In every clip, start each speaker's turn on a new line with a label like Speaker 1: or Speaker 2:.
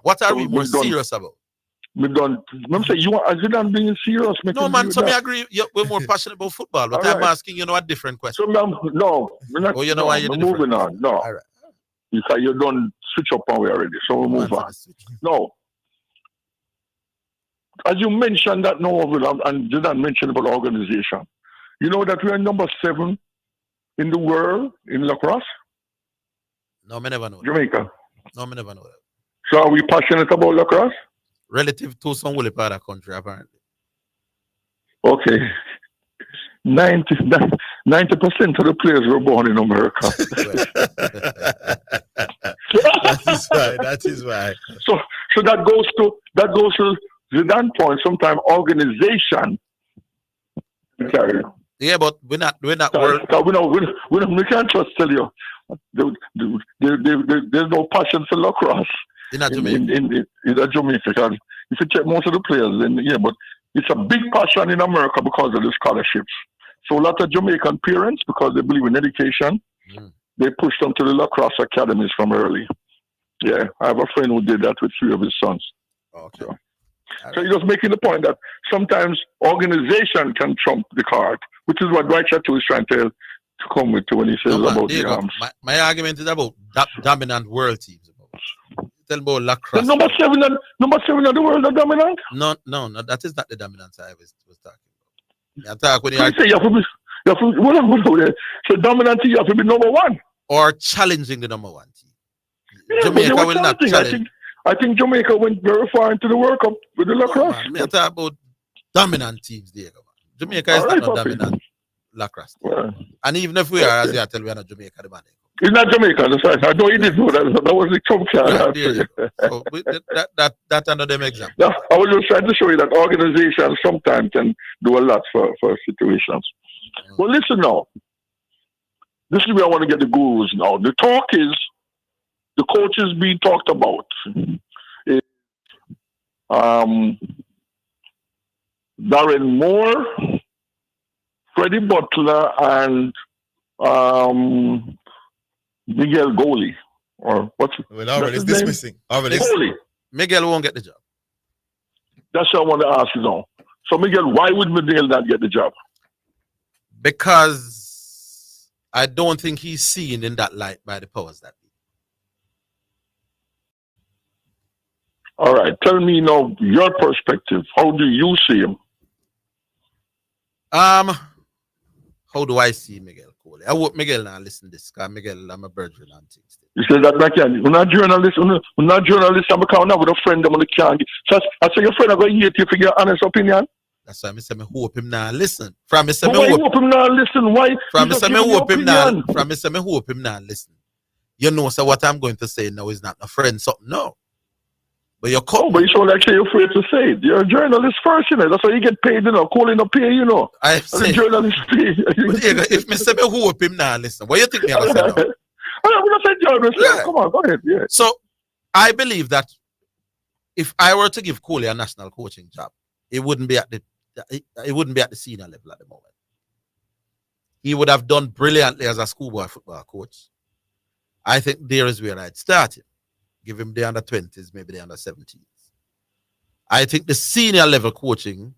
Speaker 1: What are
Speaker 2: So
Speaker 1: we more serious about?
Speaker 2: Remember say you are Zidane being serious.
Speaker 1: No, man, so me agree. We're more passionate about football, but I'm asking you a different question.
Speaker 2: So, no, we're not,
Speaker 1: you know why you're
Speaker 2: moving on. No.
Speaker 1: All right.
Speaker 2: Because you don't switch up on we already. So we move on. No. As you mentioned that now, and Zidane mentioned about organization. You know that we are number 7 in the world in lacrosse?
Speaker 1: No, me never know.
Speaker 2: Jamaica.
Speaker 1: No, me never know that.
Speaker 2: So are we passionate about lacrosse?
Speaker 1: Relative to some woolly part of the country, apparently.
Speaker 2: Okay. 90% of the players were born in America.
Speaker 1: That is why.
Speaker 2: So that goes to Zidane point. Sometimes organization.
Speaker 1: Yeah, but we're not.
Speaker 2: We can't just tell you. There's no passion for lacrosse
Speaker 1: in Jamaica.
Speaker 2: In Jamaica. If you check most of the players, then but it's a big passion in America because of the scholarships. So a lot of Jamaican parents, because they believe in education, they push them to the lacrosse academies from early. Yeah, I have a friend who did that with 3 of his sons.
Speaker 1: Okay.
Speaker 2: So you're just making the point that sometimes organization can trump the card, which is what Richard too is trying to come with when he says about the arms.
Speaker 1: My argument is about dominant world teams. Tell about lacrosse.
Speaker 2: The number 7 of the world are dominant?
Speaker 1: No, that is not the dominance I was talking about. I talk when
Speaker 2: so dominant team, you have to be number 1.
Speaker 1: Or challenging the number 1 team.
Speaker 2: Yeah,
Speaker 1: Jamaica will not challenge.
Speaker 2: I think Jamaica went very far into the World Cup with the lacrosse.
Speaker 1: I talk about dominant teams, Diego. Jamaica is not dominant lacrosse. Well, and even if we are, as you tell, we are not Jamaica, the man.
Speaker 2: It's not Jamaica, that's right. I know he didn't know that. That was the Trump card.
Speaker 1: So that's another example.
Speaker 2: Yeah, I was just trying to show you that organizations sometimes can do a lot for situations. Well, listen now. This is where I want to get the gurus now. The talk is, the coaches being talked about is Darren Moore, Freddie Butler, and Miguel Goalie. Or what's
Speaker 3: Orville is dismissing.
Speaker 2: Goalie.
Speaker 1: Miguel won't get the job.
Speaker 2: That's what I want to ask you now. So Miguel, why would Miguel not get the job?
Speaker 1: Because I don't think he's seen in that light by the powers that be.
Speaker 2: All right. Tell me now your perspective. How do you see him?
Speaker 1: How do I see Miguel Cole? I hope Miguel now listen to this, because Miguel, I'm a virgin and things.
Speaker 2: You say that like you're not journalist, I'm coming with a friend I'm on the can. So I say your friend I'm going to hate you for your honest opinion.
Speaker 1: That's why I say I hope him now listen. From me say
Speaker 2: me hope him now listen. Why?
Speaker 1: From me say me hope him now. From me say me hope him now listen. You know, so what I'm going to say now is not a friend, something no. But you're
Speaker 2: but you sound like you're afraid to say it. You're a journalist first, you know. That's why you get paid, you know. Calling up pay, you know.
Speaker 1: I say
Speaker 2: journalist pay.
Speaker 1: If me say me hope him now listen, what you think me ever say now?
Speaker 2: I'm not saying journalist. Yeah. Come on, go ahead. Yeah.
Speaker 1: So I believe that if I were to give Coley a national coaching job, it wouldn't be at the senior level at the moment. He would have done brilliantly as a schoolboy football coach. I think there is where I'd start him. Give him the under 20s, maybe the under 17s. I think the senior level coaching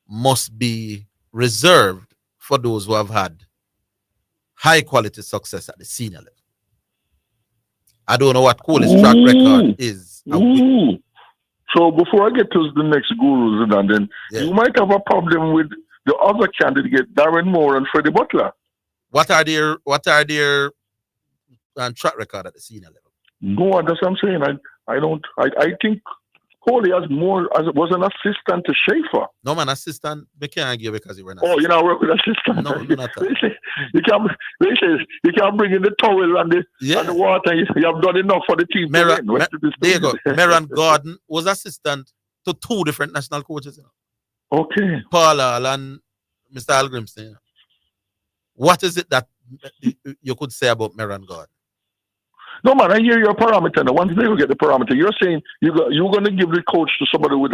Speaker 1: must be reserved for those who have had high quality success at the senior level. I don't know what Coley's track record is.
Speaker 2: So before I get to the next gurus, and then you might have a problem with the other candidate, Darren Moore and Freddie Butler.
Speaker 1: What are their track record at the senior level?
Speaker 2: No, that's what I'm saying. I think Coley was an assistant to Schaefer.
Speaker 1: No man, assistant they can't give because he were not.
Speaker 2: Oh, you know, work with assistant.
Speaker 1: No, not that.
Speaker 2: You can't bring in the towel and the water. You have done enough for the team.
Speaker 1: There you go. Meron Gordon was assistant to 2 different national coaches. You know.
Speaker 2: Okay.
Speaker 1: Paul Hall and Mr. Al Grimston. You know. What is it that you could say about Meron Gordon?
Speaker 2: No, man, I hear your parameter. Now, once they will get the parameter, you're saying you're going to give the coach to somebody who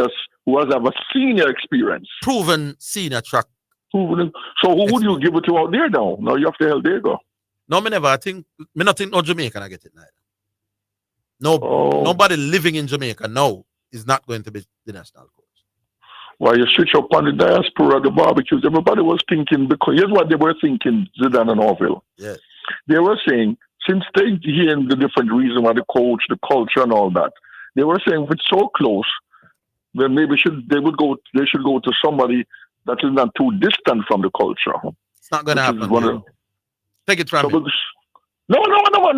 Speaker 2: has a senior experience.
Speaker 1: Proven senior track.
Speaker 2: So who would you give it to out there now? Now you have to hell there go.
Speaker 1: No, me never. Me not think no Jamaican I get it neither. Nobody living in Jamaica now is not going to be the national coach.
Speaker 2: While you switch up on the diaspora, the barbecues, everybody was thinking, because here's what they were thinking, Zidane and Orville.
Speaker 1: Yeah.
Speaker 2: They were saying, since they hearing the different reason why the coach, the culture and all that, they were saying if it's so close, then maybe they should go to somebody that is not too distant from the culture.
Speaker 1: It's not going to happen. Take it from me.
Speaker 2: No,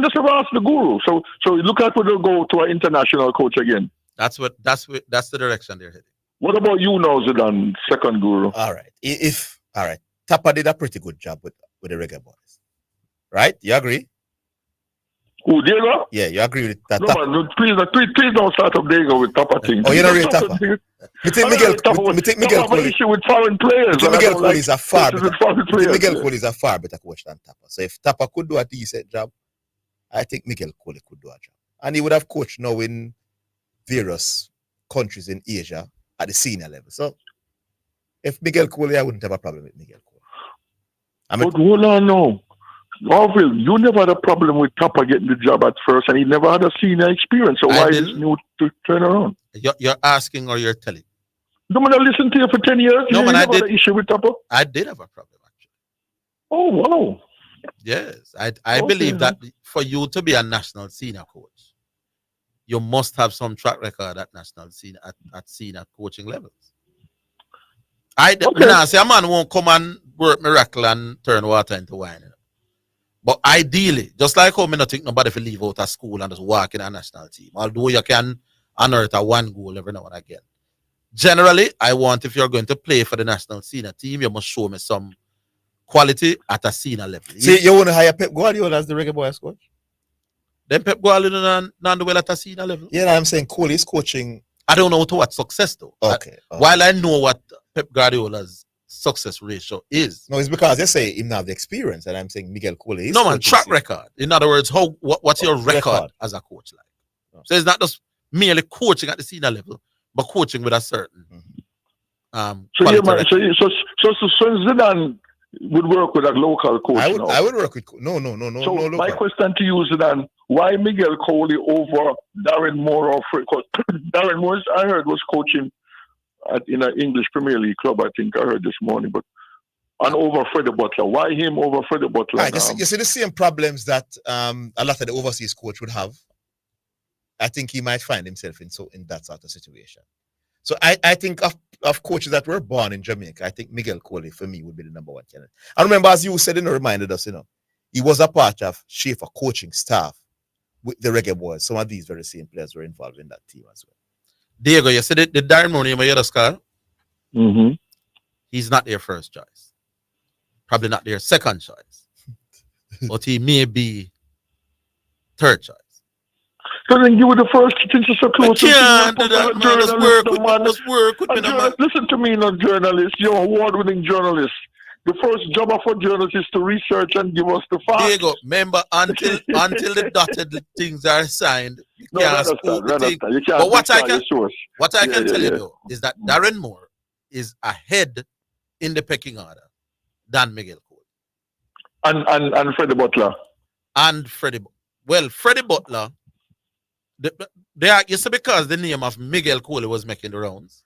Speaker 2: just ask the guru. So look at where they'll go to an international coach again.
Speaker 1: That's the direction they're heading.
Speaker 2: What about you now, Zidane, second guru?
Speaker 3: All right. Tapa did a pretty good job with the Reggae Boys. Right? You agree?
Speaker 2: Who, Diego?
Speaker 3: Yeah, you agree with that.
Speaker 2: No, man, please don't start up Diego with Tapa thing.
Speaker 3: Oh, you don't rate Tapa? Me think Miguel
Speaker 2: Cole issue with foreign players.
Speaker 3: Miguel Cole is a far better coach than Tapa. So if Tapa could do a decent job, I think Miguel Cole could do a job. And he would have coached now in various countries in Asia at the senior level. So if Miguel Cole, I wouldn't have a problem with Miguel Cole.
Speaker 2: But hold on now. Orville, you never had a problem with Tapa getting the job at first, and he never had a senior experience. So why is this new to turn around?
Speaker 1: You're asking or you're telling?
Speaker 2: No, man, I listened to you for 10 years.
Speaker 1: No, man, I did.
Speaker 2: An issue with Tapa?
Speaker 1: I did have a problem, actually.
Speaker 2: Oh, wow.
Speaker 1: Yes. I believe that for you to be a national senior coach, you must have some track record at national senior at senior coaching levels. I say a man won't come and work miracle and turn water into wine. You know? But ideally, just like how me not think nobody will leave out of school and just walk in a national team, although you can unearth a one goal every now and again. Generally, I want, if you're going to play for the national senior team, you must show me some quality at a senior level.
Speaker 3: See, you want to hire Pep Guardiola as the Reggae Boys coach?
Speaker 1: Then Pep Guardiola not do well at a senior level.
Speaker 3: Yeah, I'm saying Cole is coaching.
Speaker 1: I don't know to what success though.
Speaker 3: Okay.
Speaker 1: While I know what Pep Guardiola's success ratio is.
Speaker 3: No, it's because they say him not have the experience, and I'm saying Miguel Cole is.
Speaker 1: No, man, track record. In other words, what's your record as a coach like? Oh. So it's not just merely coaching at the senior level, but coaching with a certain
Speaker 2: so Zidane would work with a local coach.
Speaker 3: I would work with no.
Speaker 2: So my question to you, Zidane, why Miguel Cole over Darren Moore? Because Darren Moore, I heard, was coaching in an English Premier League club. I think I heard this morning, and over Freddie Butler. Why him over Freddie Butler?
Speaker 3: Right, you see the same problems that a lot of the overseas coach would have. I think he might find himself in that sort of situation. So I think of coaches that were born in Jamaica, I think Miguel Cole for me would be the number one candidate. I remember, as you said, reminded us, he was a part of Schaefer coaching staff with the Reggae Boys. Some of these very same players were involved in that team as well.
Speaker 1: Diego, you said the Darren Mooney, my other scar.
Speaker 2: Mm-hmm.
Speaker 1: He's not their first choice. Probably not their second choice. But he may be third choice.
Speaker 2: So then you were the first, since you're so close to
Speaker 1: work.
Speaker 2: Listen to me, not journalist. You're an award-winning journalist. The first job of a journalist is to research and give us the facts.
Speaker 1: There you go. Remember, until the dotted things are signed, you can't spook the thing. But what I can tell you though is that Darren Moore is ahead in the pecking order than Miguel Cole.
Speaker 2: And Freddie Butler.
Speaker 1: Freddie Butler. You see, because the name of Miguel Cole was making the rounds,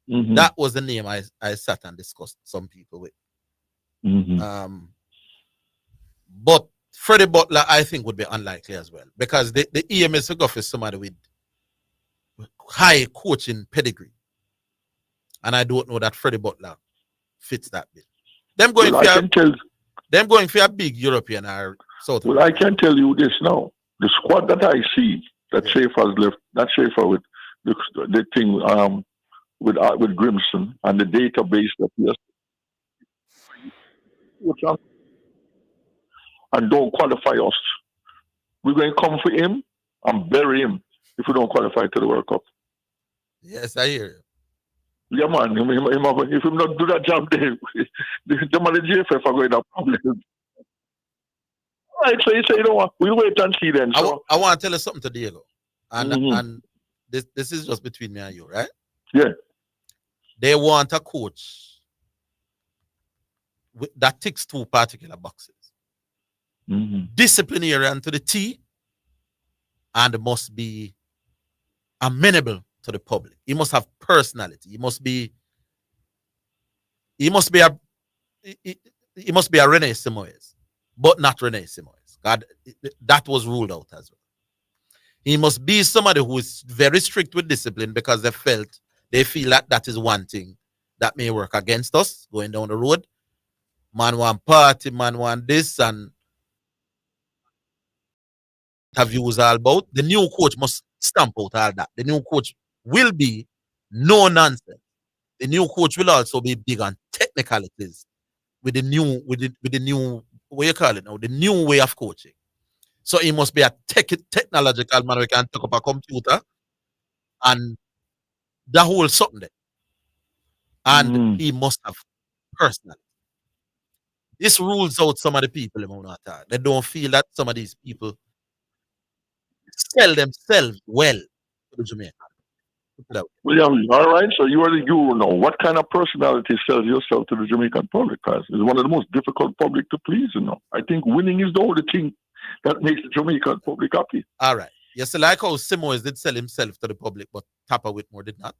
Speaker 1: that was the name I sat and discussed some people with.
Speaker 2: Mm-hmm.
Speaker 1: But Freddie Butler, I think, would be unlikely as well, because the EMS will go for somebody with high coaching pedigree, and I don't know that Freddie Butler fits that bill. Them going for a big European or South.
Speaker 2: Well, I can tell you this now: the squad that I see. That Schaefer's left, not Schaefer with the thing with Grimson and the database that he has, and don't qualify us. We're going to come for him and bury him if we don't qualify to the World Cup.
Speaker 1: Yes, I hear you.
Speaker 2: Yeah, man. If we not do that job, then the man in JFF are going to have problems. Right, so you say, we'll wait and see then. So.
Speaker 1: I want to tell you something to Diego. And this is just between me and you, right?
Speaker 2: Yeah.
Speaker 1: They want a coach that ticks two particular boxes. Disciplinarian to the T and must be amenable to the public. He must have personality. He must be a he must be a Rene Simoes, but not Rene Simoes. God, that was ruled out as well. He must be somebody who is very strict with discipline because they feel that is one thing that may work against us going down the road. Man want party, man want this, and have views all about. The new coach must stamp out all that. The new coach will be no nonsense. The new coach will also be big on technicalities with the new what you call it now, the new way of coaching. So he must be a technological man who can talk up a computer and the whole something there. And he must have personality. This rules out some of the people in Mount Atar. They don't feel that some of these people sell themselves well to the Jamaican.
Speaker 2: William, all right, so you are the guru now. What kind of personality sells yourself to the Jamaican public? Because it's one of the most difficult public to please, I think winning is the only thing that makes the Jamaican public happy.
Speaker 1: All right. Yes, so like how Simoes did sell himself to the public, but Tapper Whitmore did not.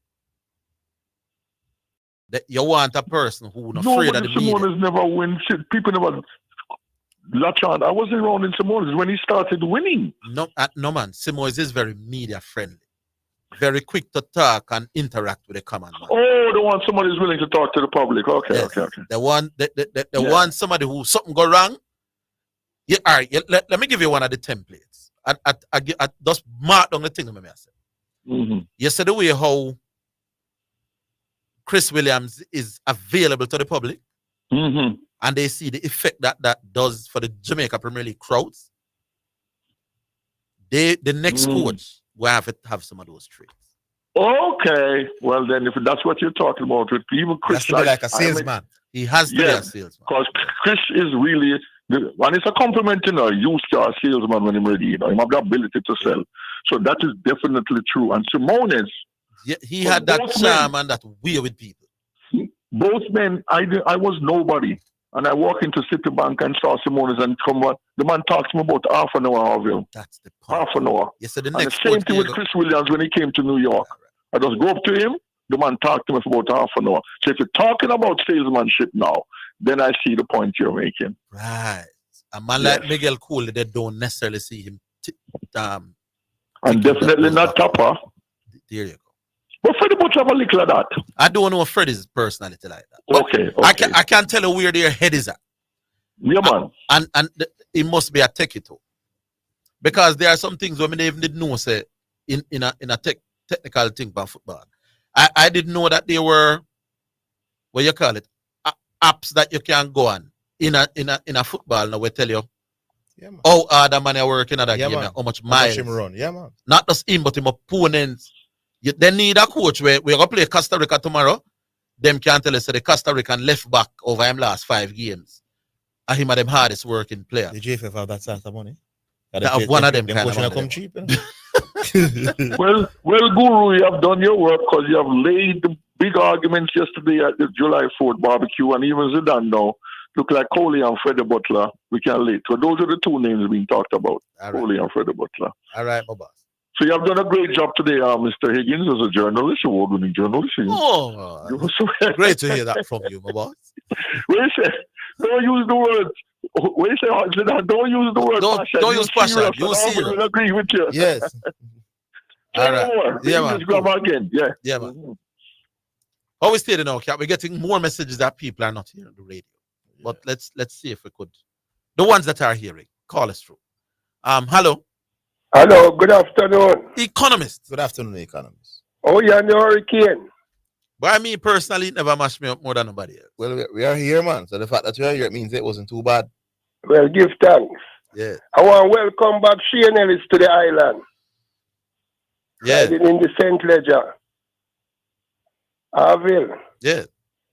Speaker 1: That you want a person who not afraid of the media.
Speaker 2: Simoes never win. People never latch on. I wasn't around in Simoes when he started winning.
Speaker 1: No, man. Simoes is very media friendly. Very quick to talk and interact with the common man.
Speaker 2: Oh, the one somebody who's willing to talk to the public. Okay, yes. Okay.
Speaker 1: The one somebody who something go wrong. Yeah, all right. Let me give you one of the templates. I just mark down the thing that I said.
Speaker 2: Mm-hmm.
Speaker 1: You said the way how Chris Williams is available to the public,
Speaker 2: and
Speaker 1: they see the effect that does for the Jamaica Premier League crowds. The next coach will have some of those traits.
Speaker 2: Okay, well then, if that's what you're talking about, with even Chris,
Speaker 3: has to be like a salesman.
Speaker 1: He has to be a salesman.
Speaker 2: Because Chris is really, and it's a compliment, you are a salesman when he's ready. You have the ability to sell. So that is definitely true. And Simoes,
Speaker 1: he had that charm and that way with people.
Speaker 2: Both men, I was nobody. And I walk into Citibank and saw Simoes and the man talked to me about half an hour, Orville.
Speaker 1: That's the point.
Speaker 2: Half an hour.
Speaker 1: Yes, so the
Speaker 2: next same thing with Chris Williams when he came to New York. I just go up to him, the man talked to me for about half an hour. So if you're talking about salesmanship now, then I see the point you're making.
Speaker 1: Right. A man like Miguel Cole, they don't necessarily see him.
Speaker 2: And definitely not Tapper.
Speaker 1: There you go.
Speaker 2: But Freddie Butch have a little of that.
Speaker 1: I don't know Freddie's personality like that. But
Speaker 2: okay.
Speaker 1: I can't tell you where their head is at.
Speaker 2: Yeah, man.
Speaker 1: And it must be a techie too. Because there are some things women even didn't know, say, in a technical thing about football. I didn't know that they were, what you call it, apps that you can go on in a football. Now we tell you how hard a man work in that game, how much miles.
Speaker 3: Him run. Yeah, man.
Speaker 1: Not just him, but him opponents. They need a coach where we're going to play Costa Rica tomorrow. Them can tell us the Costa Rican left back over him last 5 games. And him are them hardest working player.
Speaker 3: The JFF have that sort of money.
Speaker 1: One of them
Speaker 3: kind of come cheap.
Speaker 2: well, Guru, you have done your work because you have laid the big arguments yesterday at the July 4th barbecue, and even Zidane now look like Coley and Freddie Butler. We can relate. So those are the two names being talked about. Right. Coley and Freddie Butler.
Speaker 1: All right, my boss.
Speaker 2: So you have done a great job today, Mr. Higgins, as a journalist, award-winning journalist.
Speaker 1: Oh, great to hear that from you, my boss.
Speaker 2: Wait a second. Don't use the word. Wait a second. Don't use the word passion.
Speaker 1: Don't use passion. You see.
Speaker 2: I will agree with you.
Speaker 3: Yes.
Speaker 1: All right. Yeah, man.
Speaker 2: Cool. Again. Yeah.
Speaker 1: Yeah, man. Always stay now, Cap. We're getting more messages that people are not hearing on the radio. Yeah. But let's see if we could. The ones that are hearing, call us through. Hello.
Speaker 4: Hello, good afternoon.
Speaker 1: Economist.
Speaker 3: Good afternoon, Economist.
Speaker 4: Oh, you're in the hurricane.
Speaker 1: But me personally, it never mashed me up more than nobody else.
Speaker 3: Well, we are here, man. So the fact that we are here, it means it wasn't too bad.
Speaker 4: Well, give thanks.
Speaker 1: Yeah.
Speaker 4: I want to welcome back Shane Ellis to the island.
Speaker 1: Yeah.
Speaker 4: In the St. Ledger. Orville.
Speaker 1: Yeah.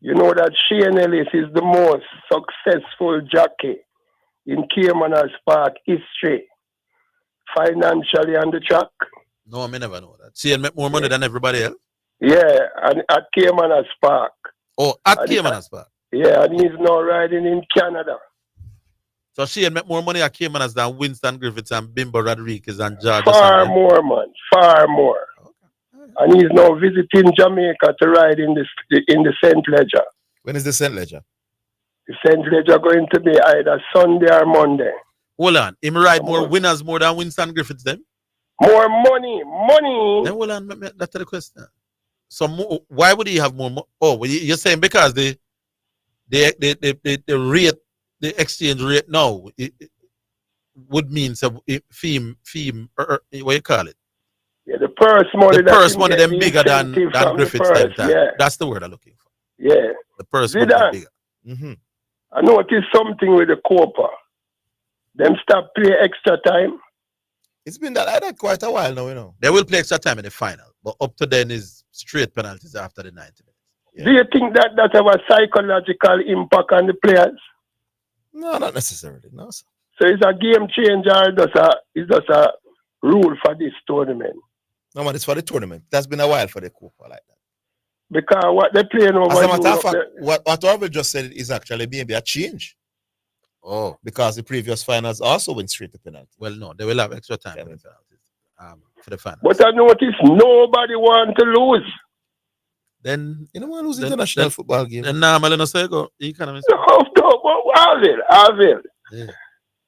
Speaker 4: You know that Shane Ellis is the most successful jockey in Caymanas Park history. Financially on the track.
Speaker 1: No, I may never know that. Shane make more money than everybody else?
Speaker 4: Yeah, and at Caymanas Park.
Speaker 1: Oh, at Caymanas Park?
Speaker 4: Yeah, and he's now riding in Canada.
Speaker 1: So she make more money at Caymanas than Winston Griffiths and Bimbo Rodriguez and George.
Speaker 4: Far more, man. Far more.
Speaker 1: Okay.
Speaker 4: And he's now visiting Jamaica to ride in the St. Ledger.
Speaker 3: When is the St. Ledger?
Speaker 4: The St. Ledger going to be either Sunday or Monday.
Speaker 1: Hold on. Him ride more winners more than Winston Griffiths then?
Speaker 4: More money.
Speaker 1: Then hold on, that's the question. So why would he have more money? Oh, well, you're saying because the rate, the exchange rate now it would mean some theme what you call it?
Speaker 4: Yeah, the purse money.
Speaker 1: The purse money them bigger than Griffiths
Speaker 4: purse,
Speaker 1: time.
Speaker 4: yeah.
Speaker 1: That's the word I'm looking for.
Speaker 4: Yeah.
Speaker 1: The purse money them bigger.
Speaker 3: Mm-hmm.
Speaker 4: I noticed something with the Copa. Them stop play extra time.
Speaker 3: It's been that quite a while now, you know.
Speaker 1: They will play extra time in the final, but up to then is straight penalties after the 90 minutes.
Speaker 4: Yeah. Do you think that have a psychological impact on the players?
Speaker 3: No, not necessarily. No, sir.
Speaker 4: So it's a game changer. It's just a rule for this tournament.
Speaker 3: No, man, it's for the tournament. That's been a while for the Copa like that.
Speaker 4: Because what they're playing over.
Speaker 3: As a matter of fact, what Orville just said is actually maybe a change.
Speaker 1: Oh,
Speaker 3: because the previous finals also went straight to penalty.
Speaker 1: Well, no, they will have extra time for the penalties, for the finals.
Speaker 4: But I noticed nobody want to lose.
Speaker 1: Then
Speaker 3: you don't want to lose international football game.
Speaker 1: Then normally no say go economists.
Speaker 4: Orville.
Speaker 1: Yeah.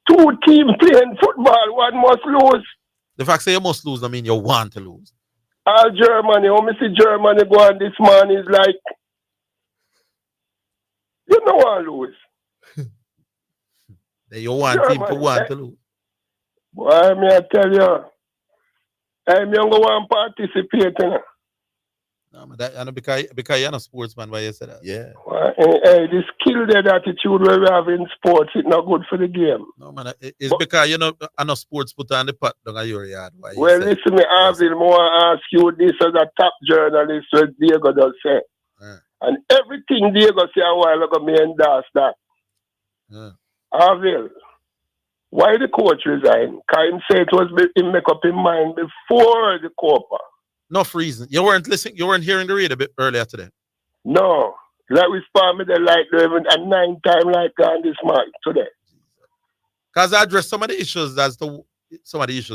Speaker 4: Two teams playing football, one must lose.
Speaker 1: The fact say you must lose, I mean you want to lose.
Speaker 4: All Germany, how me see Germany go on this man is like you don't want to lose.
Speaker 1: You want
Speaker 4: Germany,
Speaker 1: team to want to lose.
Speaker 4: Boy, me I tell you, I'm young want to participate in it.
Speaker 1: No, but that, because you're not a sportsman, why you say that?
Speaker 3: Yeah.
Speaker 4: Hey, this skill that attitude we have in sports, it's not good for the game.
Speaker 1: No, man, it's because you know I'm not sports put on the pot down at your yard. Why
Speaker 4: well, listen, me, Orville, I ask you this as a top journalist, what Diego does say. And everything Diego say a while ago, me endorse that. Orville, why the coach resigned? Because him say it was him make up his mind before the Copa.
Speaker 1: Enough reason. You weren't listening. You weren't hearing the radio a bit earlier today.
Speaker 4: No, like we spam me the light even a 9 time like on this month today.
Speaker 1: Because I addressed some of the issues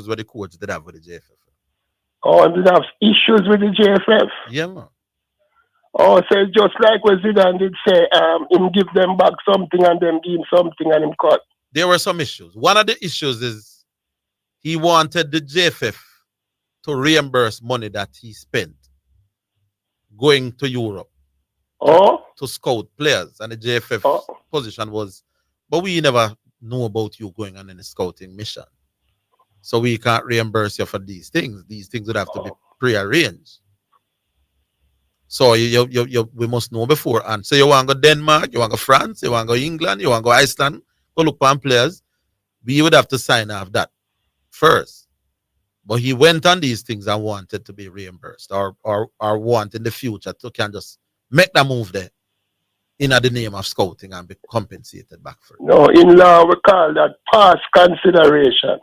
Speaker 1: with the coach did have with the JFF.
Speaker 4: Oh, and did have issues with the JFF?
Speaker 1: Yeah, man.
Speaker 4: Oh, so it's just like what Zidane did say, him give them back something and them give him something and him cut.
Speaker 1: There were some issues. One of the issues is he wanted the JFF to reimburse money that he spent going to Europe to scout players. And the JFF position was, but we never know about you going on any scouting mission. So we can't reimburse you for these things. These things would have to be pre-arranged. So we must know before. And so you want to go Denmark, you want to go France, you want to go England, you want to go Iceland, go look for players. We would have to sign off that first. But he went on these things and wanted to be reimbursed or want in the future to can just make that move there in the name of scouting and be compensated back for it.
Speaker 4: No, in law we call that past consideration.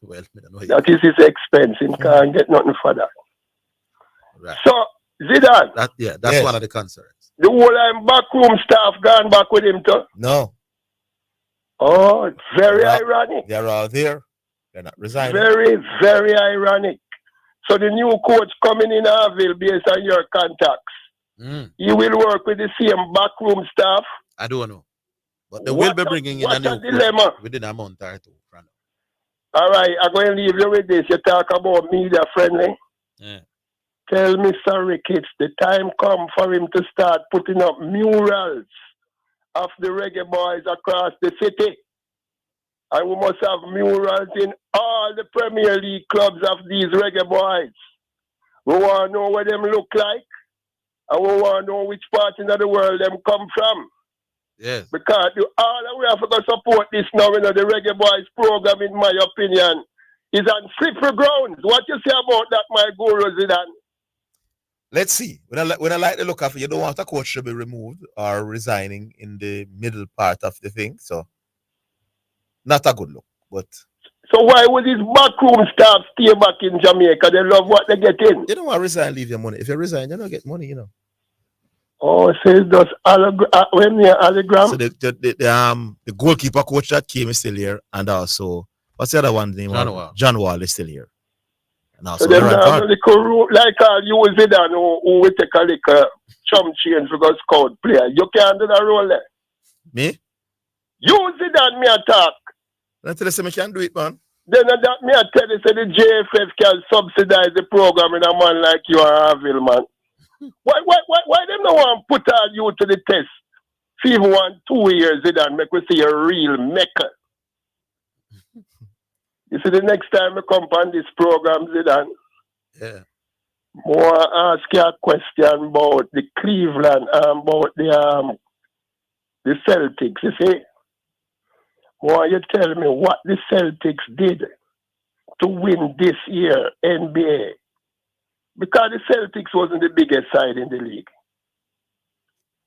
Speaker 1: Well, I don't know
Speaker 4: that is his expense. He can't get nothing for that.
Speaker 1: Right.
Speaker 4: So, Zidane.
Speaker 1: That's one of the concerns.
Speaker 4: The whole backroom staff gone back with him too?
Speaker 3: No.
Speaker 4: Oh, it's very ironic.
Speaker 3: They're all there. They're not resigning.
Speaker 4: Very, very ironic. So the new coach coming in Orville based on your contacts. He will work with the same backroom staff.
Speaker 1: I don't know. But they will be bringing in a new coach within a month or two.
Speaker 4: All right, I'm going to leave you with this. You talk about media friendly.
Speaker 1: Yeah.
Speaker 4: Tell Mr. Ricketts the time come for him to start putting up murals of the reggae boys across the city. And we must have murals in all the Premier League clubs of these reggae boys. We want to know what them look like. And we want to know which part of the world them come from.
Speaker 1: Yes.
Speaker 4: Because all we have to support this now, the Reggae Boys program, in my opinion, is on slippery grounds. What you say about that, my guru, Zidane?
Speaker 3: Let's see. When I like the look of it, you don't want a coach to be removed or resigning in the middle part of the thing. So, not a good look. But
Speaker 4: so why would these backroom staff stay back in Jamaica? They love what they get in.
Speaker 3: You don't want to resign, leave your money. If you resign, you don't get money, you know.
Speaker 4: Oh, so it does when you hologram?
Speaker 3: So the goalkeeper coach that came is still here, and also what's the other one name?
Speaker 1: John Wall.
Speaker 3: John Wall is still here. And
Speaker 4: So
Speaker 3: also
Speaker 4: them
Speaker 3: Laurent
Speaker 4: now
Speaker 3: Guard.
Speaker 4: the crew like you Zidane who will take a little chum change because scout player. You can't do that role there.
Speaker 3: Me?
Speaker 4: You Zidane me attack.
Speaker 3: Until they say me can't do it, man.
Speaker 4: Then that me I tell you say the JFF can subsidize the program in a man like you and Orville, man. Why them no want put all you to the test? See if 1-2 years Zidane make we see a real maker. You see the next time we come on this program, Zidane.
Speaker 1: Yeah.
Speaker 4: More ask you a question about the Cleveland, about the Celtics, you see. More you tell me what the Celtics did to win this year NBA. Because the Celtics wasn't the biggest side in the league.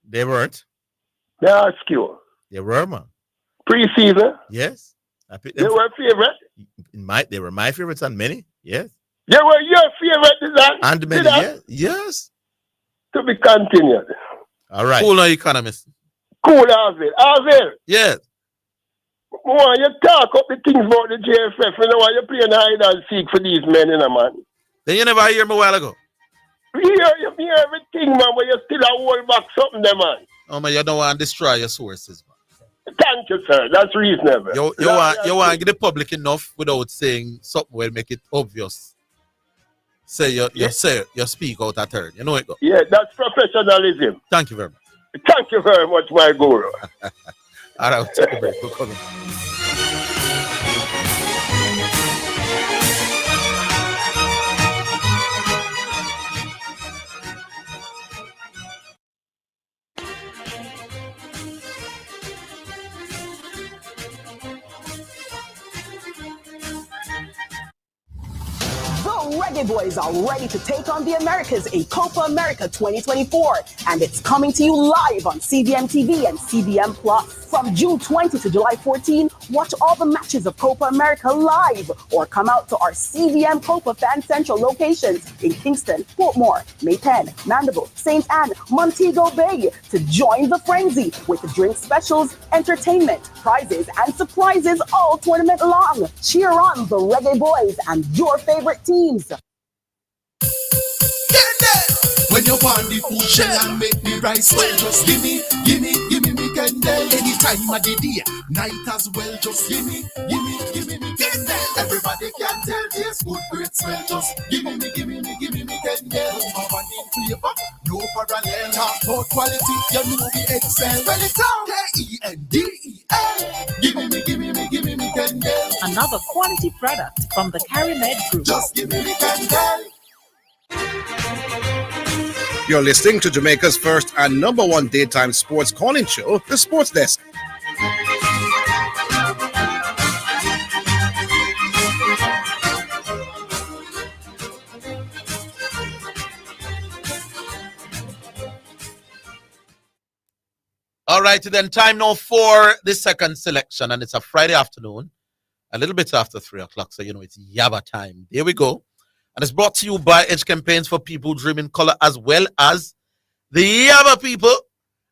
Speaker 3: They weren't.
Speaker 4: May I ask you,
Speaker 3: They were, man.
Speaker 4: preseason,
Speaker 3: Yes. I picked
Speaker 4: they
Speaker 3: them
Speaker 4: were favorite.
Speaker 3: they were my favorites and many. Yes.
Speaker 4: They were your favorite, Zidane.
Speaker 3: And many, yes. Yes.
Speaker 4: To be continued.
Speaker 3: All right.
Speaker 1: Cool, no economist.
Speaker 4: Cool, Orville. Orville,
Speaker 1: Yes.
Speaker 4: why you talk up the things about the JFF, you know why you playing hide and seek for these men, you know, man.
Speaker 1: Then you never hear me a while ago.
Speaker 4: You hear everything, man, but you still a hold back something there, man.
Speaker 1: Oh man, you don't want to destroy your sources, man.
Speaker 4: Thank you, sir. That's reasonable.
Speaker 1: You want to get the public enough without saying something will make it obvious. Say you speak out a turn. You know it go.
Speaker 4: Yeah, that's professionalism.
Speaker 1: Thank you very much.
Speaker 4: Thank you very much, my guru.
Speaker 1: All right, we'll take a break. We'll come in.
Speaker 5: The Reggae Boys are ready to take on the Americas in Copa America 2024, and it's coming to you live on CBM TV and CBM Plus. From June 20 to July 14, watch all the matches of Copa America live, or come out to our CBM Copa Fan Central locations in Kingston, Portmore, Maypen, Mandeville, St. Anne, Montego Bay to join the frenzy with drink specials, entertainment, prizes, and surprises all tournament long. Cheer on the Reggae Boys and your favorite teams.
Speaker 6: When you want the food shell and make the rice well, just give me me Kendall. Any time of the day, night as well, just give me me Kendall. Everybody can tell this good great smell, just give me me Kendall. Number one in flavor, no parallel. Talk about quality, you know we excel. Spell it out, Kendel. Give me Kendall.
Speaker 7: Another quality product from the CariMed Group.
Speaker 6: Just give me Kendall.
Speaker 8: You're listening to Jamaica's first and number one daytime sports calling show, The Sports Desk.
Speaker 1: All right, then time now for the second selection, and it's a Friday afternoon, a little bit after 3 o'clock, so you know it's Yaba time. There we go. And it's brought to you by Edge Campaigns for People Dreaming Color, as well as the Yaba people.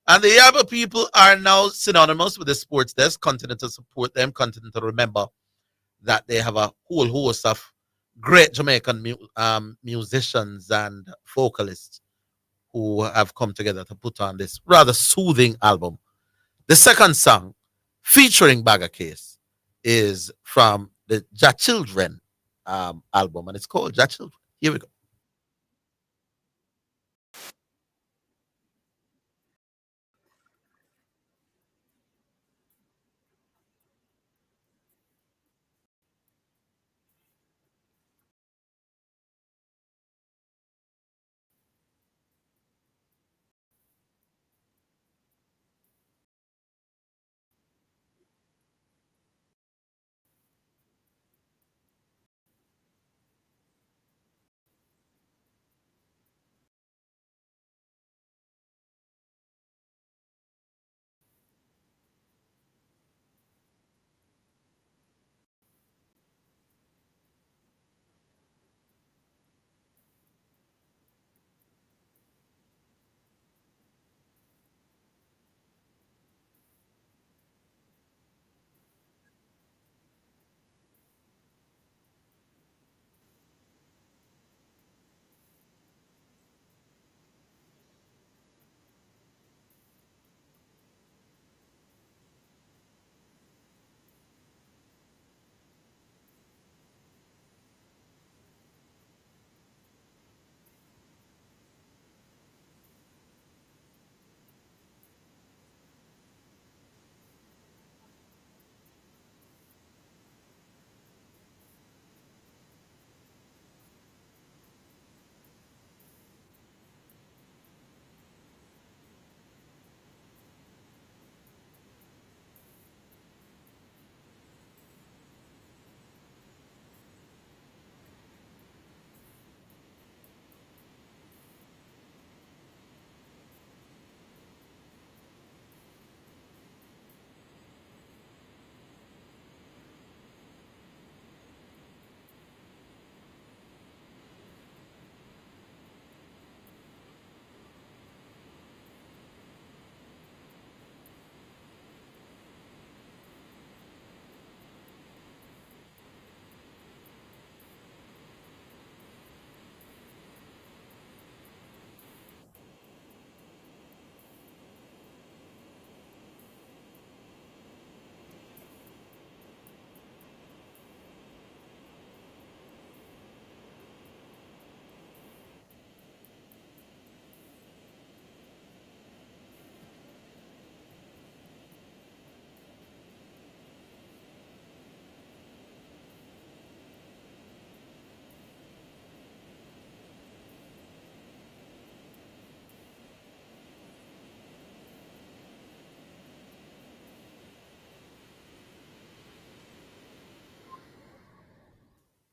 Speaker 1: And the Yaba people are now synonymous with the Sports Desk. Continue to support them. Continue to remember that they have a whole host of great Jamaican musicians and vocalists who have come together to put on this rather soothing album. The second song, featuring Bagger Case, is from the Ja Children album, and it's called Ja Children. Here we go.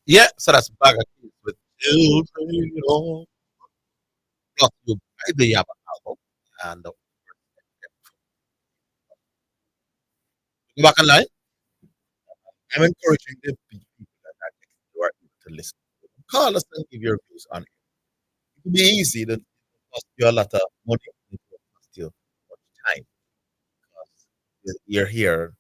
Speaker 1: Yeah, so that's Bag of Keys with Children of- Plus you buy the Yabba album and go back online.
Speaker 3: I'm encouraging the people that are next door to listen. Call us and give your views on it. It will be easy. It will cost you a lot of money. It will cost you much time. Because you're here.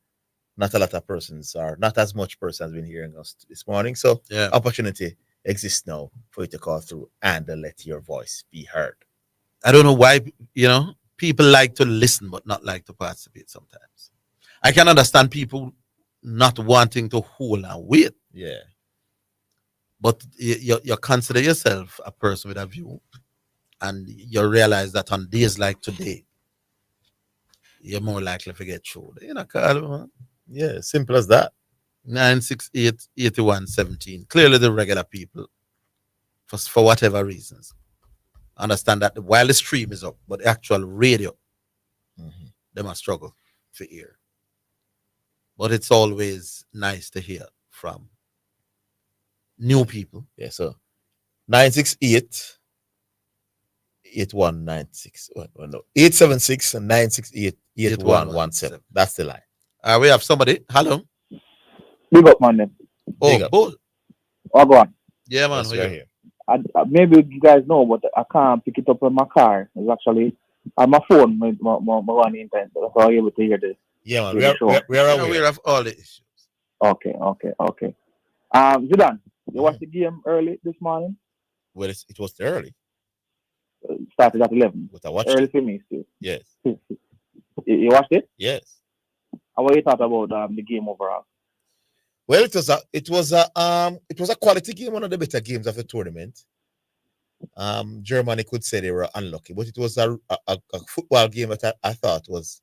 Speaker 3: Not a lot of persons are not as much persons been hearing us this morning. So
Speaker 1: Yeah.
Speaker 3: opportunity exists now for you to call through and let your voice be heard.
Speaker 1: I don't know why, people like to listen but not like to participate sometimes. I can understand people not wanting to hold and wait,
Speaker 3: Yeah.
Speaker 1: but you consider yourself a person with a view, and you realize that on days like today, you're more likely to get through. Call, man.
Speaker 3: Yeah, simple as that.
Speaker 1: 968-8117. Clearly, the regular people, for whatever reasons, understand that while the stream is up, but the actual radio, they must struggle to hear. But it's always nice to hear from new people.
Speaker 3: Yeah, so 968 8196. Oh, no. 876 and 968 8117. That's the line.
Speaker 1: We have somebody. Hello.
Speaker 9: Big up, man. Then.
Speaker 1: Oh,
Speaker 3: Big up.
Speaker 1: Bull.
Speaker 9: Oh, go on.
Speaker 1: Yeah, man.
Speaker 3: Yes,
Speaker 1: how
Speaker 3: we're
Speaker 1: you?
Speaker 3: here.
Speaker 9: Maybe you guys know, but I can't pick it up in my car. It's actually on my phone. My one internet. That's how I'm able to hear this.
Speaker 3: Yeah, man.
Speaker 9: hear the show.
Speaker 3: We are
Speaker 1: We're
Speaker 3: aware.
Speaker 1: aware of all the issues.
Speaker 9: Okay. Zidane, you watched the game early this morning?
Speaker 3: Well, it was early,
Speaker 9: Started at 11.
Speaker 3: but I watched
Speaker 9: Early
Speaker 3: it.
Speaker 9: for me still.
Speaker 3: Yes.
Speaker 9: You watched it?
Speaker 3: Yes.
Speaker 9: How what you thought about the game overall?
Speaker 3: Well, it was a quality game, one of the better games of the tournament. Germany could say they were unlucky, but it was a football game that I thought was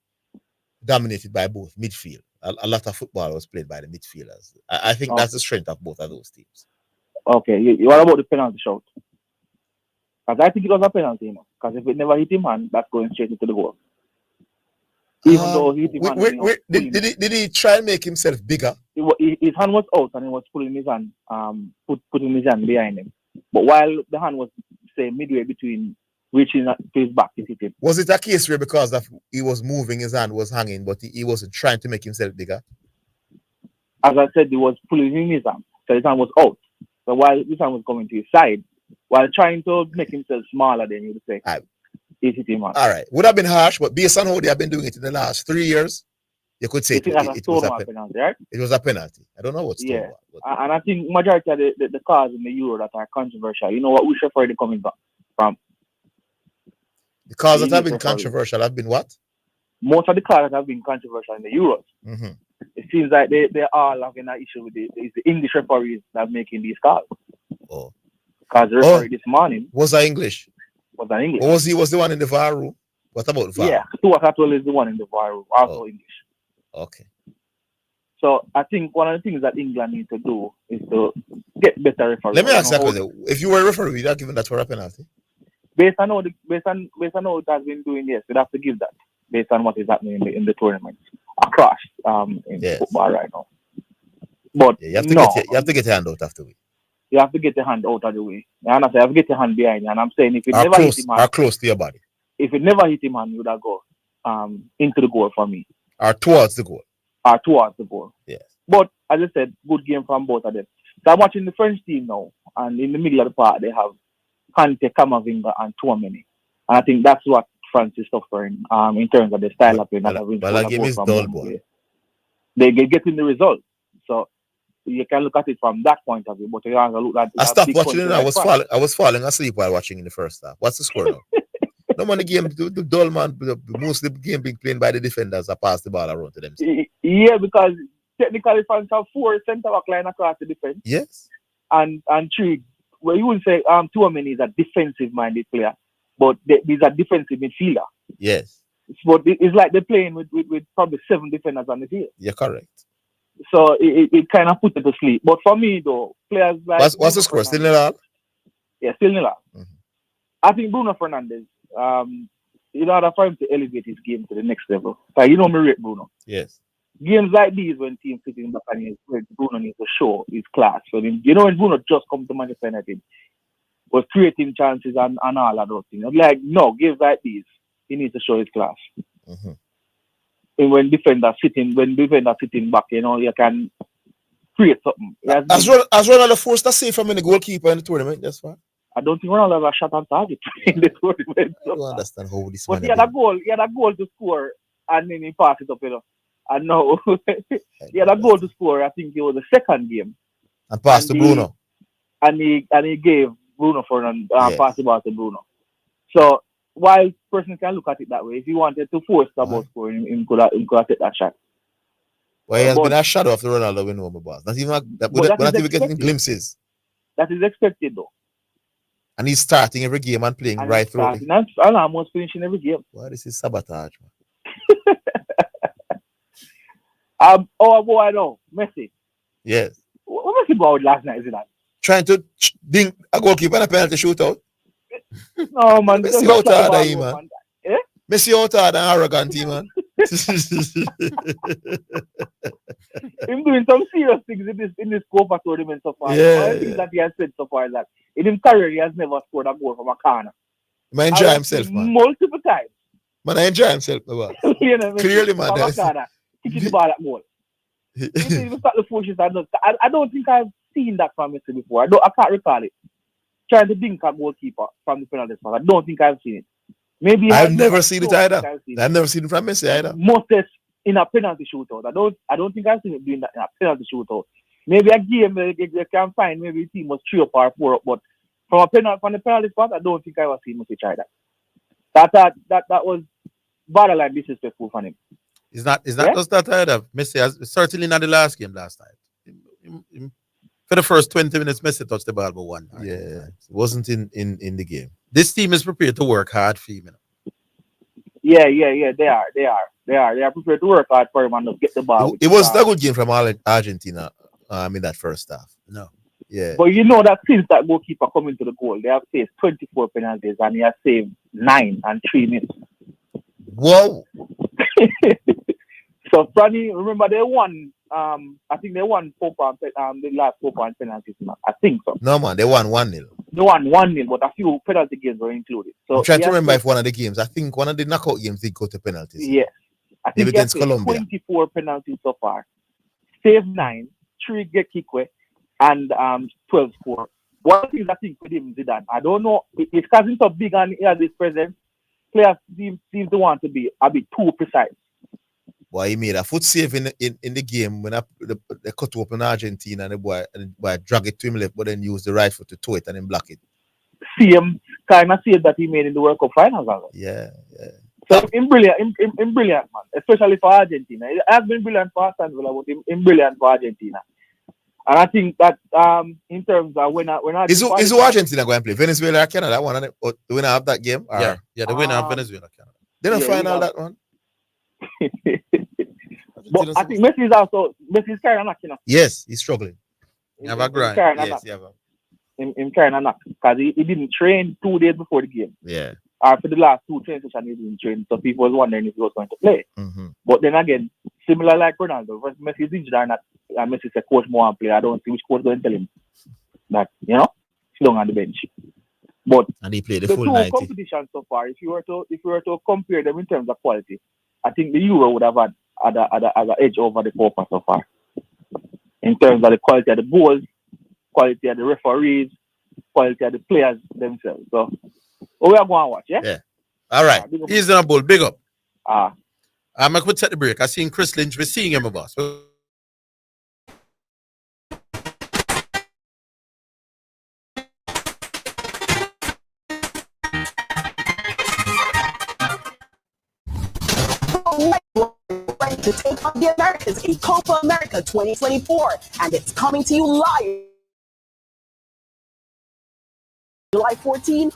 Speaker 3: dominated by both midfield. A lot of football was played by the midfielders. I think that's the strength of both of those teams.
Speaker 9: Okay, what about the penalty shot? Because I think it was a penalty, Because if it never hit him, man, that's going straight into the goal. Even though he hit him,
Speaker 3: did he try and make himself bigger?
Speaker 9: His hand was out and he was pulling his hand, putting his hand behind him. But while the hand was, say, midway between reaching to his back, he hit him.
Speaker 3: Was it a case where because of he was moving, his hand was hanging, but he wasn't trying to make himself bigger?
Speaker 9: As I said, he was pulling in his hand, so his hand was out. So while his hand was coming to his side, while trying to make himself smaller than you would say, he hit him.
Speaker 3: All right. Would have been harsh, but based on how they have been doing it in the last 3 years, you could say it was a
Speaker 9: penalty, right?
Speaker 3: It was a penalty. I don't know what's
Speaker 9: yeah. And I think majority of the calls in the Euro that are controversial, you know what, which referee coming from?
Speaker 3: The calls that have been controversial have been what?
Speaker 9: Most of the calls that have been controversial in the Euros.
Speaker 3: Mm-hmm.
Speaker 9: It seems like they are having an issue with the English referees that are making these calls.
Speaker 3: Oh.
Speaker 9: Because the referee this morning
Speaker 3: was that English?
Speaker 9: Was that English?
Speaker 3: Or was the one in the VAR room? What about VAR?
Speaker 9: Yeah, Stuart Atwell is the one in the VAR room, also English.
Speaker 3: Okay.
Speaker 9: So I think one of the things that England need to do is to get better referees.
Speaker 3: Let me ask you a question. If you were a referee, you'd have given that for a penalty?
Speaker 9: Based on how it has been doing, yes, we'd have to give that based on what is happening in the tournament across football right now. But
Speaker 3: you have to get your hand out of the way.
Speaker 9: You have to get your hand out of the way. And I say, you have to get your hand behind you. And I'm saying, if it never hit him,
Speaker 3: or close to your body.
Speaker 9: If it never hit him, man, you would have go into the goal for me.
Speaker 3: Or towards the goal.
Speaker 9: Yes. But as I said, good game from both of them. So I'm watching the French team now, and in the middle of the park they have Kante, Camavinga, and Tchouaméni. And I think that's what France is suffering in terms of the style of play.
Speaker 3: That game is dull, boy.
Speaker 9: They getting the result. So you can look at it from that point of view, but you have to look at.
Speaker 3: I stopped watching it. I was falling asleep while watching in the first half. What's the score now? No money game. The dull man. Most of the game being played by the defenders that pass the ball around to them.
Speaker 9: Yeah, because technically France have 4 centre back line across the defense.
Speaker 3: Yes.
Speaker 9: And 3. Well, you would say Tchouaméni is a defensive minded player, but he's a defensive midfielder.
Speaker 3: Yes.
Speaker 9: But it's like they're playing with probably 7 defenders on the field.
Speaker 3: You're correct.
Speaker 9: So it kind of put it to sleep. But for me, though, players like...
Speaker 3: What's the score? Still 0-0?
Speaker 9: Yeah, still 0-0. Mm-hmm. I think Bruno Fernandes, in order for him to elevate his game to the next level, you know me rate Bruno.
Speaker 3: Yes.
Speaker 9: games like these when teams sitting back and Bruno needs to show his class. So you know when Bruno just come to Manchester United was creating chances and all of those things. Like no, games like these, he needs to show his class.
Speaker 3: Mm-hmm.
Speaker 9: And when defenders sitting back, you know, you can create something.
Speaker 3: As Ronaldo forced a save from the goalkeeper in the tournament, that's why.
Speaker 9: I don't think Ronaldo has a shot on target in the tournament.
Speaker 3: I don't understand how this
Speaker 9: but
Speaker 3: man.
Speaker 9: He had a goal to score, and then he passed it up, you know. And now he had a goal to score. I think it was the second game.
Speaker 3: And passed to Bruno.
Speaker 9: And he gave Bruno Fernandes passed the ball to Bruno. So while person can look at it that way, if he wanted to force the ball scoring, he could have taken that shot.
Speaker 3: Well, he has been a shadow of the Ronaldo when over ball. Not even getting glimpses.
Speaker 9: That is expected though.
Speaker 3: And he's starting every game and playing right through.
Speaker 9: And almost finishing every game.
Speaker 3: Why this is sabotage, man?
Speaker 9: Oh boy, I know. Messi.
Speaker 3: Yes.
Speaker 9: What Messi about last night, is it that?
Speaker 3: Trying to ding a goalkeeper and a penalty shootout.
Speaker 9: No man,
Speaker 3: Messi out harder, man.
Speaker 9: Eh?
Speaker 3: Messi out harder and arrogant, man.
Speaker 9: Him doing some serious things in this Copa tournament so far.
Speaker 3: Yeah.
Speaker 9: One thing that he has said so far is that in his career he has never scored a goal from a corner.
Speaker 3: Man, enjoy himself, man.
Speaker 9: Multiple times.
Speaker 3: Man, I enjoy himself, man.
Speaker 9: You know,
Speaker 3: Clearly, man.
Speaker 9: From a corner, kicking the ball at goal. I don't think I've seen that from Messi before. I can't recall it. Trying to dink a goalkeeper from the penalty spot. I don't think I've seen it. Maybe
Speaker 3: I've never seen it either. I've never seen it from Messi either.
Speaker 9: Moses in a penalty shootout. I don't think I've seen it doing that in a penalty shootout. Maybe a game they can find maybe the team was 3 up or 4 up, but from the penalty spot, I don't think I ever seen Messi try that. That was borderline disrespectful for him.
Speaker 1: It's not just that either. Messi has certainly not the last game last night. For the first 20 minutes, Messi touched the ball but one time.
Speaker 3: Yeah, it wasn't in the game.
Speaker 1: This team is prepared to work hard for him.
Speaker 9: Yeah. They are prepared to work hard for him and get the ball.
Speaker 3: It was a good game from Argentina. In that first half.
Speaker 1: No.
Speaker 3: Yeah.
Speaker 9: But you know that since that goalkeeper coming to the goal, they have faced 24 penalties and he has saved 9 and 3 minutes.
Speaker 3: Whoa.
Speaker 9: So Franny, remember they won. I think they won the last Copa and penalties. I think so.
Speaker 3: No man, they won 1-0.
Speaker 9: They won 1-0, but a few penalty games were included. So
Speaker 3: I'm trying to remember if one of the games. I think one of the knockout games did go to penalties.
Speaker 9: Yes. I think
Speaker 3: against Colombia.
Speaker 9: 24 penalties so far. Saved 9, 3 get kick away, and 12 score. One of the things I think with him, Zidane, I don't know, it's because he's so big and he has this presence, players seem to want to be a bit too precise.
Speaker 3: Boy, he made a foot save in the game when they cut open Argentina and the boy drag it to him left, but then use the right foot to toe it and then block it.
Speaker 9: Same kind of save that he made in the World Cup finals.
Speaker 3: Yeah.
Speaker 9: So him brilliant, man, especially for Argentina. It has been brilliant for Aston Villa, but him brilliant for Argentina. And I think that in terms of when
Speaker 3: is who Argentina going to play? Venezuela or Canada? One of them, or the winner of that game? Or?
Speaker 1: Yeah, the winner of Venezuela, Canada.
Speaker 3: They don't final that one.
Speaker 9: But I think Messi's carrying a knock, you know.
Speaker 3: Yes, he's struggling.
Speaker 1: You have a grind.
Speaker 3: Yes,
Speaker 9: him carrying a knock because he didn't train 2 days before the game.
Speaker 3: Yeah.
Speaker 9: For the last 2 training sessions, he didn't train, so people was wondering if he was going to play.
Speaker 3: Mm-hmm.
Speaker 9: But then again, similar like Ronaldo, Messi's injured or not, and Messi said, coach more and play. I don't see which coach going to tell him that, you know, he's long on the bench. But
Speaker 3: and he played the full
Speaker 9: 2
Speaker 3: 90.
Speaker 9: competitions so far, if you were to compare them in terms of quality, I think the Euro would have had an edge over the Copa so far. In terms of the quality of the goals, quality of the referees, quality of the players themselves. So we are going to watch, yeah?
Speaker 1: Yeah. All right. He's in a bull. Big up.
Speaker 9: I'm
Speaker 1: going to take the break. I seen Chris Lynch. We're seeing him, boss.
Speaker 5: To take on the Americas in Copa America 2024, and it's coming to you live July 14.